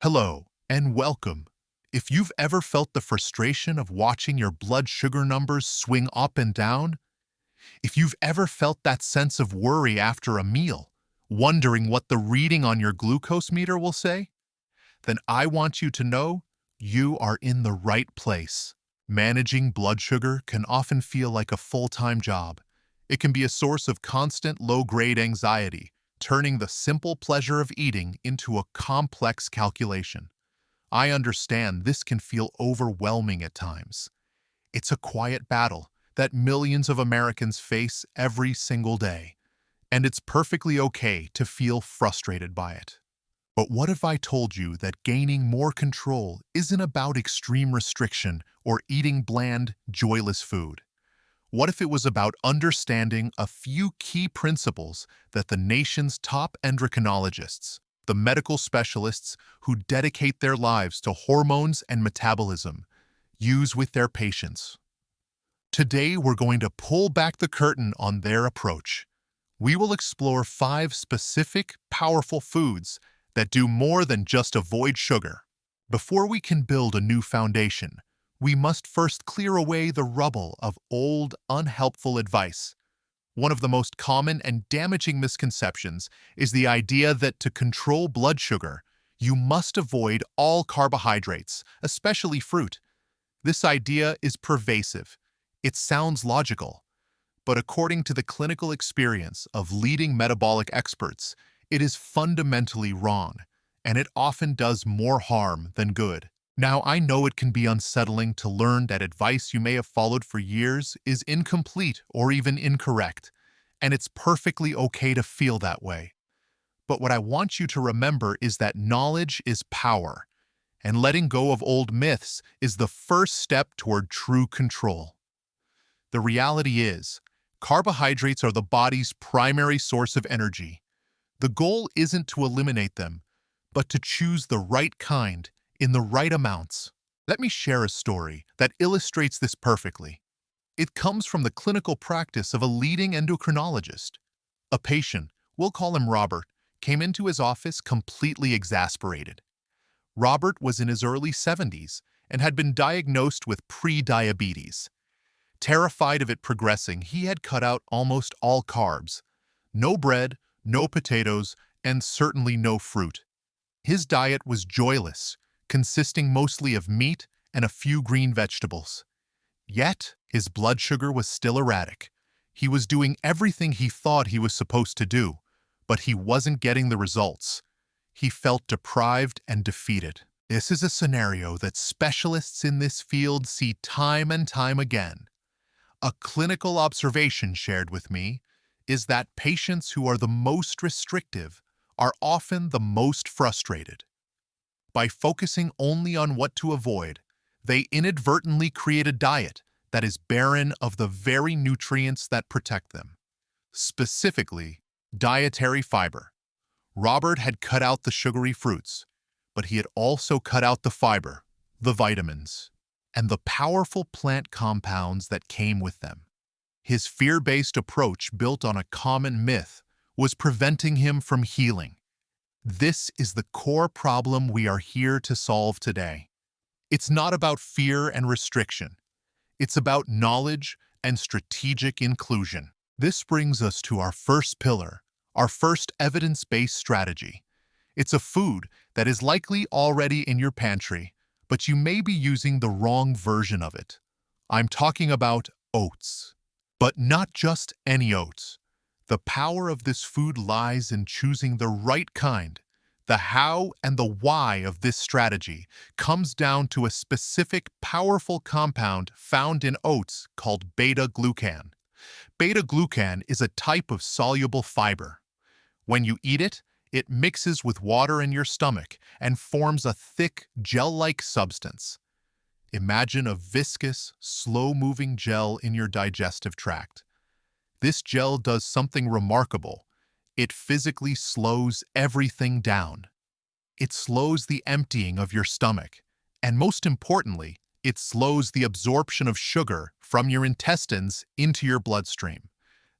Hello and welcome. If you've ever felt the frustration of watching your blood sugar numbers swing up and down, if you've ever felt that sense of worry after a meal, wondering what the reading on your glucose meter will say, then I want you to know you are in the right place. Managing blood sugar can often feel like a full-time job. It can be a source of constant low-grade anxiety, turning the simple pleasure of eating into a complex calculation. I understand this can feel overwhelming at times. It's a quiet battle that millions of Americans face every single day, and it's perfectly okay to feel frustrated by it. But what if I told you that gaining more control isn't about extreme restriction or eating bland, joyless food? What if it was about understanding a few key principles that the nation's top endocrinologists, the medical specialists who dedicate their lives to hormones and metabolism, use with their patients? Today, we're going to pull back the curtain on their approach. We will explore 5 specific, powerful foods that do more than just avoid sugar. Before we can build a new foundation, we must first clear away the rubble of old, unhelpful advice. One of the most common and damaging misconceptions is the idea that to control blood sugar, you must avoid all carbohydrates, especially fruit. This idea is pervasive. It sounds logical, but according to the clinical experience of leading metabolic experts, it is fundamentally wrong, and it often does more harm than good. Now, I know it can be unsettling to learn that advice you may have followed for years is incomplete or even incorrect, and it's perfectly okay to feel that way. But what I want you to remember is that knowledge is power, and letting go of old myths is the first step toward true control. The reality is, carbohydrates are the body's primary source of energy. The goal isn't to eliminate them, but to choose the right kind in the right amounts. Let me share a story that illustrates this perfectly. It comes from the clinical practice of a leading endocrinologist. A patient, we'll call him Robert, came into his office completely exasperated. Robert was in his early 70s and had been diagnosed with prediabetes. Terrified of it progressing, he had cut out almost all carbs. No bread, no potatoes, and certainly no fruit. His diet was joyless, consisting mostly of meat and a few green vegetables. Yet, his blood sugar was still erratic. He was doing everything he thought he was supposed to do, but he wasn't getting the results. He felt deprived and defeated. This is a scenario that specialists in this field see time and time again. A clinical observation shared with me is that patients who are the most restrictive are often the most frustrated. By focusing only on what to avoid, they inadvertently create a diet that is barren of the very nutrients that protect them. Specifically, dietary fiber. Robert had cut out the sugary fruits, but he had also cut out the fiber, the vitamins, and the powerful plant compounds that came with them. His fear-based approach, built on a common myth, was preventing him from healing. This is the core problem we are here to solve today. It's not about fear and restriction. It's about knowledge and strategic inclusion. This brings us to our first pillar, our first evidence-based strategy. It's a food that is likely already in your pantry, but you may be using the wrong version of it. I'm talking about oats. But not just any oats. The power of this food lies in choosing the right kind. The how and the why of this strategy comes down to a specific, powerful compound found in oats called beta-glucan. Beta-glucan is a type of soluble fiber. When you eat it, it mixes with water in your stomach and forms a thick, gel-like substance. Imagine a viscous, slow-moving gel in your digestive tract. This gel does something remarkable. It physically slows everything down. It slows the emptying of your stomach, and most importantly, it slows the absorption of sugar from your intestines into your bloodstream.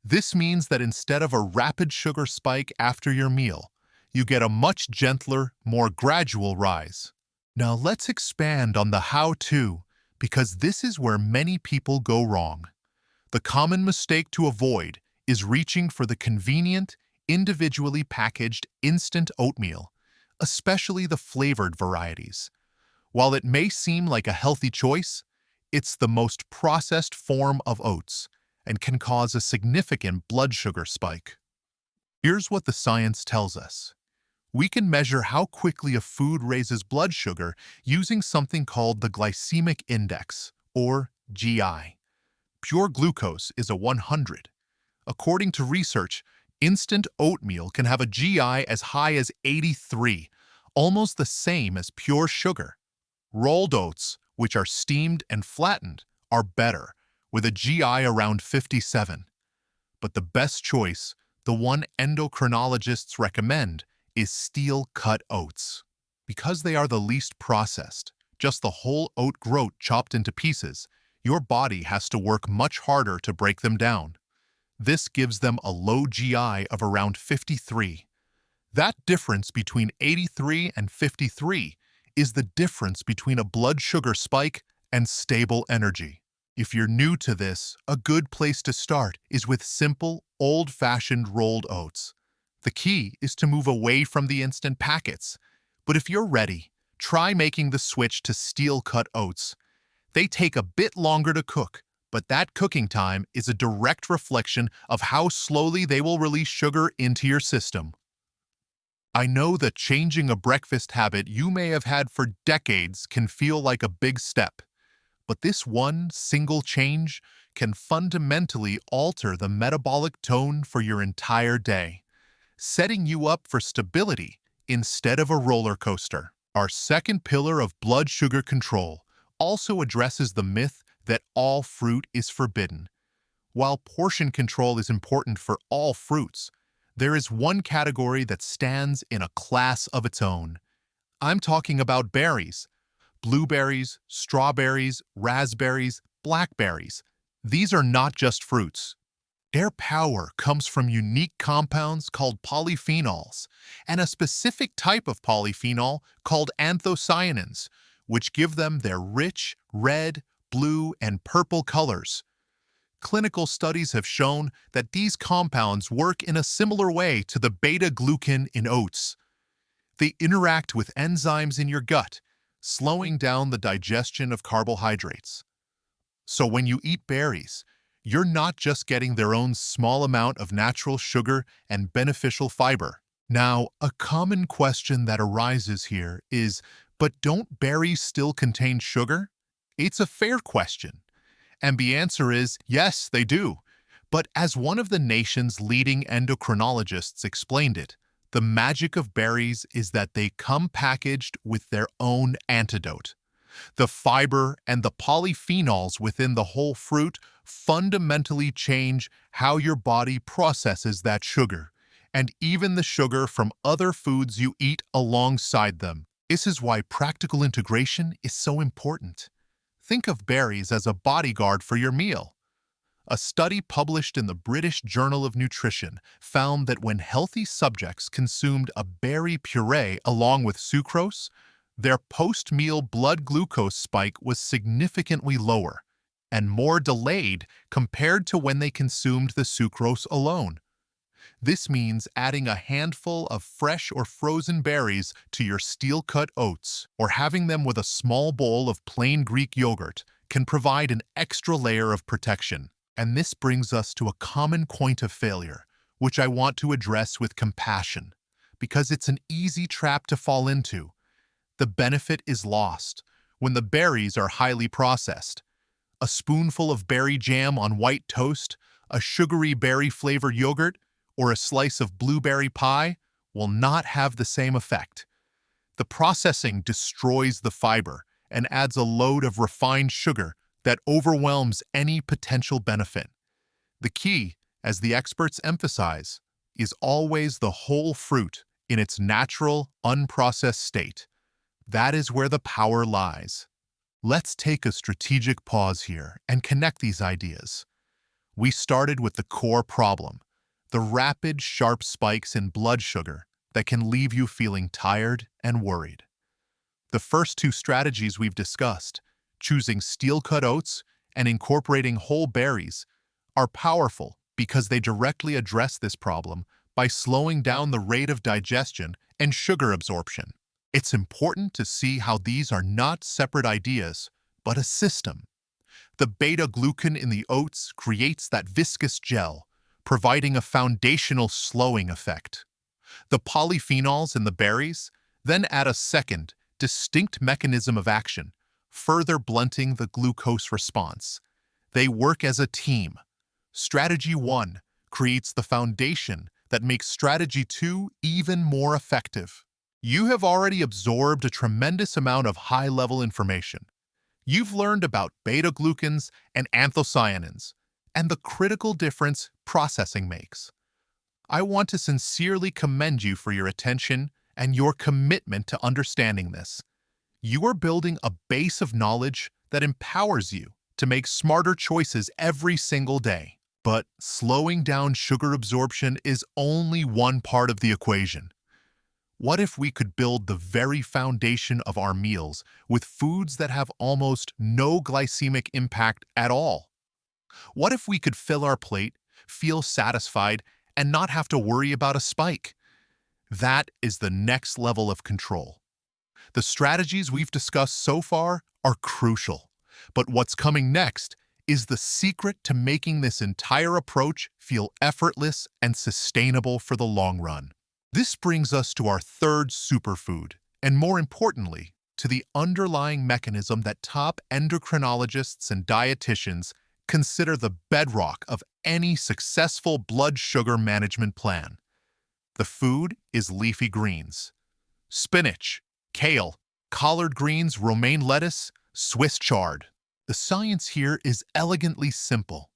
This means that instead of a rapid sugar spike after your meal, you get a much gentler, more gradual rise. Now let's expand on the how-to, because this is where many people go wrong. The common mistake to avoid is reaching for the convenient, individually packaged instant oatmeal, especially the flavored varieties. While it may seem like a healthy choice, it's the most processed form of oats and can cause a significant blood sugar spike. Here's what the science tells us. We can measure how quickly a food raises blood sugar using something called the glycemic index, or GI. Pure glucose is a 100. According to research, instant oatmeal can have a GI as high as 83, almost the same as pure sugar. Rolled oats, which are steamed and flattened, are better, with a GI around 57. But the best choice, the one endocrinologists recommend, is steel-cut oats. Because they are the least processed, just the whole oat groat chopped into pieces, your body has to work much harder to break them down. This gives them a low GI of around 53. That difference between 83 and 53 is the difference between a blood sugar spike and stable energy. If you're new to this, a good place to start is with simple, old-fashioned rolled oats. The key is to move away from the instant packets. But if you're ready, try making the switch to steel-cut oats. They take a bit longer to cook, but that cooking time is a direct reflection of how slowly they will release sugar into your system. I know that changing a breakfast habit you may have had for decades can feel like a big step, but this one single change can fundamentally alter the metabolic tone for your entire day, setting you up for stability instead of a roller coaster. Our second pillar of blood sugar control also addresses the myth that all fruit is forbidden. While portion control is important for all fruits, there is one category that stands in a class of its own. I'm talking about berries. Blueberries, strawberries, raspberries, blackberries. These are not just fruits. Their power comes from unique compounds called polyphenols and a specific type of polyphenol called anthocyanins, which give them their rich red, blue, and purple colors. Clinical studies have shown that these compounds work in a similar way to the beta-glucan in oats. They interact with enzymes in your gut, slowing down the digestion of carbohydrates. So when you eat berries, you're not just getting their own small amount of natural sugar and beneficial fiber. Now, a common question that arises here is, but don't berries still contain sugar? It's a fair question. And the answer is, yes, they do. But as one of the nation's leading endocrinologists explained it, the magic of berries is that they come packaged with their own antidote. The fiber and the polyphenols within the whole fruit fundamentally change how your body processes that sugar, and even the sugar from other foods you eat alongside them. This is why practical integration is so important. Think of berries as a bodyguard for your meal. A study published in the British Journal of Nutrition found that when healthy subjects consumed a berry puree along with sucrose, their post-meal blood glucose spike was significantly lower and more delayed compared to when they consumed the sucrose alone. This means adding a handful of fresh or frozen berries to your steel-cut oats or having them with a small bowl of plain Greek yogurt can provide an extra layer of protection. And this brings us to a common point of failure, which I want to address with compassion, because it's an easy trap to fall into. The benefit is lost when the berries are highly processed. A spoonful of berry jam on white toast, a sugary berry-flavored yogurt, or a slice of blueberry pie will not have the same effect. The processing destroys the fiber and adds a load of refined sugar that overwhelms any potential benefit. The key, as the experts emphasize, is always the whole fruit in its natural, unprocessed state. That is where the power lies. Let's take a strategic pause here and connect these ideas. We started with the core problem, the rapid, sharp spikes in blood sugar that can leave you feeling tired and worried. The first two strategies we've discussed, choosing steel-cut oats and incorporating whole berries, are powerful because they directly address this problem by slowing down the rate of digestion and sugar absorption. It's important to see how these are not separate ideas, but a system. The beta-glucan in the oats creates that viscous gel, providing a foundational slowing effect. The polyphenols in the berries then add a second, distinct mechanism of action, further blunting the glucose response. They work as a team. Strategy 1 creates the foundation that makes Strategy 2 even more effective. You have already absorbed a tremendous amount of high-level information. You've learned about beta-glucans and anthocyanins, and the critical difference processing makes. I want to sincerely commend you for your attention and your commitment to understanding this. You are building a base of knowledge that empowers you to make smarter choices every single day. But slowing down sugar absorption is only one part of the equation. What if we could build the very foundation of our meals with foods that have almost no glycemic impact at all? What if we could fill our plate, feel satisfied, and not have to worry about a spike? That is the next level of control. The strategies we've discussed so far are crucial, but what's coming next is the secret to making this entire approach feel effortless and sustainable for the long run. This brings us to our third superfood, and more importantly, to the underlying mechanism that top endocrinologists and dietitians consider the bedrock of any successful blood sugar management plan. The food is leafy greens. Spinach, kale, collard greens, romaine lettuce, Swiss chard. The science here is elegantly simple.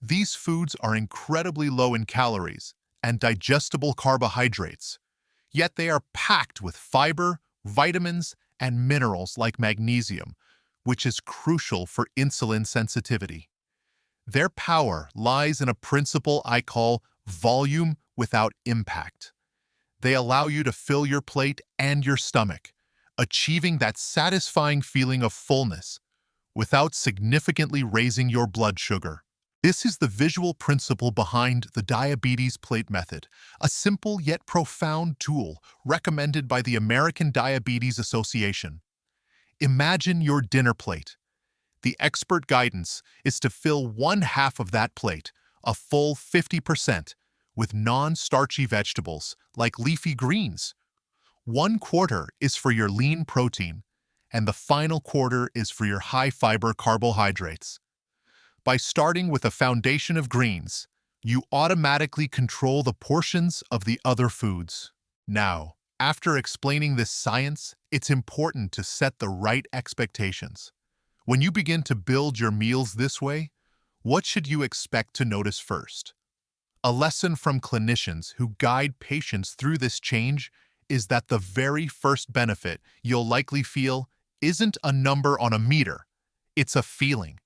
These foods are incredibly low in calories and digestible carbohydrates, yet they are packed with fiber, vitamins, and minerals like magnesium, which is crucial for insulin sensitivity. Their power lies in a principle I call volume without impact. They allow you to fill your plate and your stomach, achieving that satisfying feeling of fullness without significantly raising your blood sugar. This is the visual principle behind the diabetes plate method, a simple yet profound tool recommended by the American Diabetes Association. Imagine your dinner plate. The expert guidance is to fill one half of that plate, a full 50%, with non-starchy vegetables like leafy greens. 1/4 is for your lean protein, and the final quarter is for your high-fiber carbohydrates. By starting with a foundation of greens, you automatically control the portions of the other foods. Now, after explaining this science, it's important to set the right expectations. When you begin to build your meals this way, what should you expect to notice first? A lesson from clinicians who guide patients through this change is that the very first benefit you'll likely feel isn't a number on a meter, it's a feeling.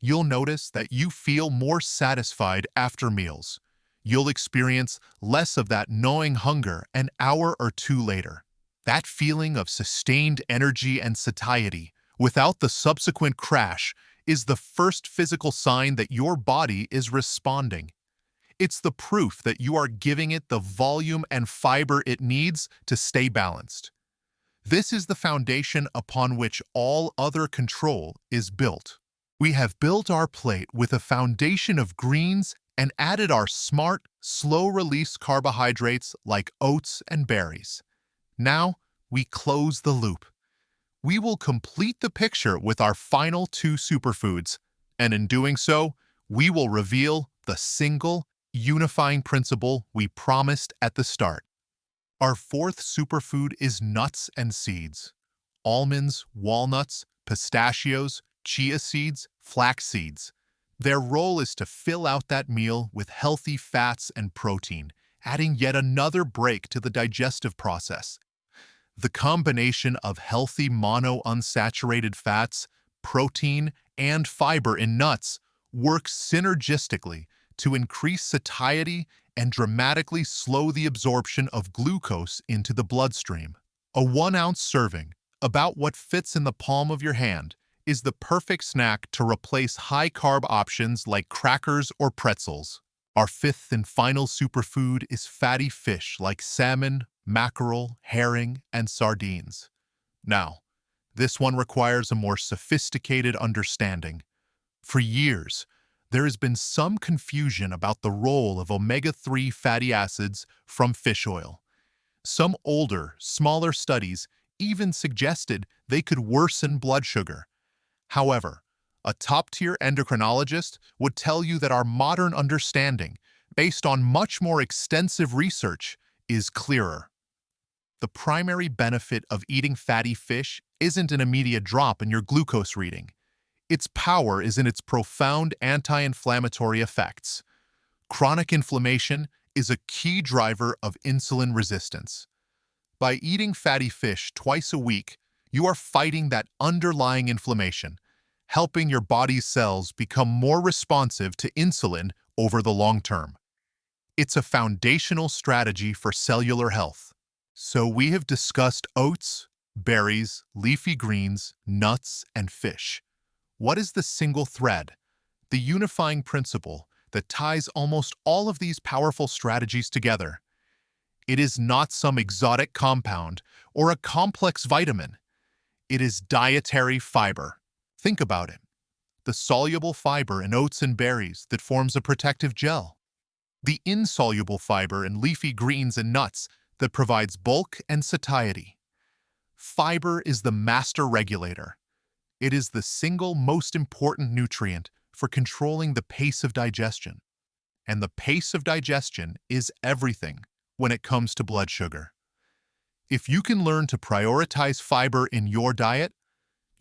You'll notice that you feel more satisfied after meals. You'll experience less of that gnawing hunger an hour or two later. That feeling of sustained energy and satiety, without the subsequent crash, is the first physical sign that your body is responding. It's the proof that you are giving it the volume and fiber it needs to stay balanced. This is the foundation upon which all other control is built. We have built our plate with a foundation of greens and added our smart, slow-release carbohydrates like oats and berries. Now, we close the loop. We will complete the picture with our final two superfoods, and in doing so, we will reveal the single, unifying principle we promised at the start. Our fourth superfood is nuts and seeds. Almonds, walnuts, pistachios, chia seeds, flax seeds. Their role is to fill out that meal with healthy fats and protein, adding yet another break to the digestive process. The combination of healthy monounsaturated fats, protein, and fiber in nuts works synergistically to increase satiety and dramatically slow the absorption of glucose into the bloodstream. A 1-ounce serving, about what fits in the palm of your hand, is the perfect snack to replace high-carb options like crackers or pretzels. Our fifth and final superfood is fatty fish like salmon, mackerel, herring, and sardines. Now, this one requires a more sophisticated understanding. For years, there has been some confusion about the role of omega-3 fatty acids from fish oil. Some older, smaller studies even suggested they could worsen blood sugar. However, a top-tier endocrinologist would tell you that our modern understanding, based on much more extensive research, is clearer. The primary benefit of eating fatty fish isn't an immediate drop in your glucose reading. Its power is in its profound anti-inflammatory effects. Chronic inflammation is a key driver of insulin resistance. By eating fatty fish twice a week, you are fighting that underlying inflammation, helping your body's cells become more responsive to insulin over the long term. It's a foundational strategy for cellular health. So we have discussed oats, berries, leafy greens, nuts, and fish. What is the single thread, the unifying principle that ties almost all of these powerful strategies together? It is not some exotic compound or a complex vitamin. It is dietary fiber. Think about it. The soluble fiber in oats and berries that forms a protective gel. The insoluble fiber in leafy greens and nuts that provides bulk and satiety. Fiber is the master regulator. It is the single most important nutrient for controlling the pace of digestion. And the pace of digestion is everything when it comes to blood sugar. If you can learn to prioritize fiber in your diet,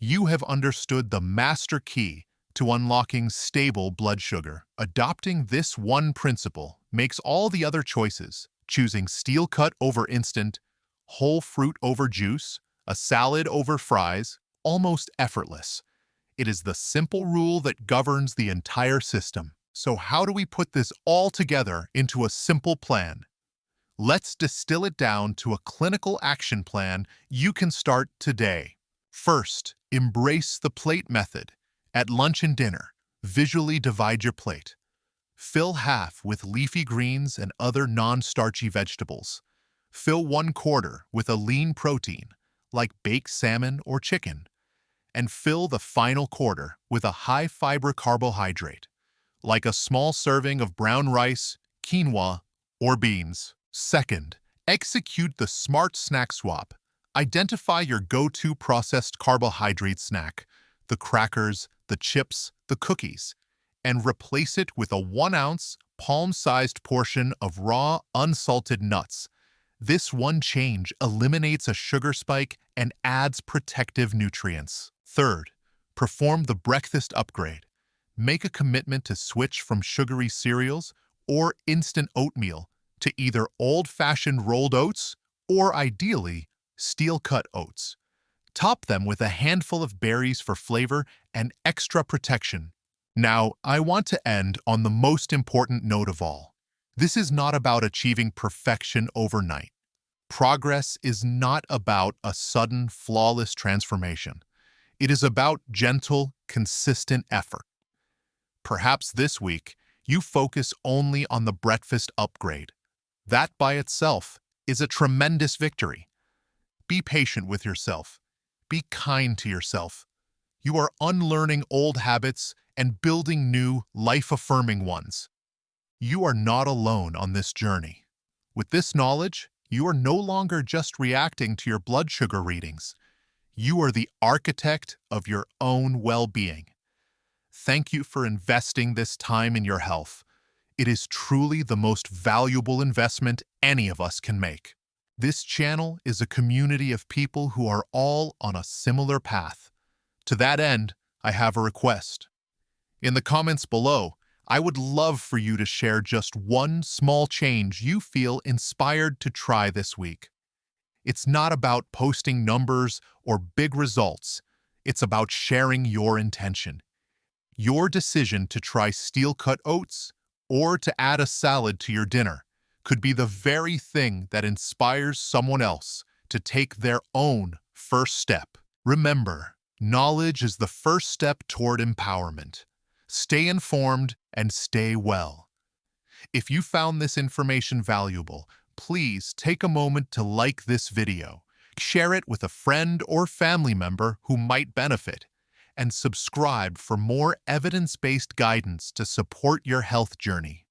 you have understood the master key to unlocking stable blood sugar. Adopting this one principle makes all the other choices, choosing steel cut over instant, whole fruit over juice, a salad over fries, almost effortless. It is the simple rule that governs the entire system. So how do we put this all together into a simple plan? Let's distill it down to a clinical action plan you can start today. First, embrace the plate method. At lunch and dinner, visually divide your plate. Fill half with leafy greens and other non-starchy vegetables. Fill 1/4 with a lean protein, like baked salmon or chicken. And fill the final quarter with a high-fiber carbohydrate, like a small serving of brown rice, quinoa, or beans. Second, execute the smart snack swap. Identify your go-to processed carbohydrate snack, the crackers, the chips, the cookies, and replace it with a 1-ounce, palm-sized portion of raw, unsalted nuts. This one change eliminates a sugar spike and adds protective nutrients. Third, perform the breakfast upgrade. Make a commitment to switch from sugary cereals or instant oatmeal to either old-fashioned rolled oats or, ideally, steel-cut oats. Top them with a handful of berries for flavor and extra protection. Now, I want to end on the most important note of all. This is not about achieving perfection overnight. Progress is not about a sudden, flawless transformation. It is about gentle, consistent effort. Perhaps this week, you focus only on the breakfast upgrade. That by itself is a tremendous victory. Be patient with yourself. Be kind to yourself. You are unlearning old habits and building new, life-affirming ones. You are not alone on this journey. With this knowledge, you are no longer just reacting to your blood sugar readings. You are the architect of your own well-being. Thank you for investing this time in your health. It is truly the most valuable investment any of us can make. This channel is a community of people who are all on a similar path. To that end, I have a request. In the comments below, I would love for you to share just one small change you feel inspired to try this week. It's not about posting numbers or big results. It's about sharing your intention. Your decision to try steel-cut oats or to add a salad to your dinner could be the very thing that inspires someone else to take their own first step. Remember, knowledge is the first step toward empowerment. Stay informed and stay well. If you found this information valuable, please take a moment to like this video, share it with a friend or family member who might benefit, and subscribe for more evidence-based guidance to support your health journey.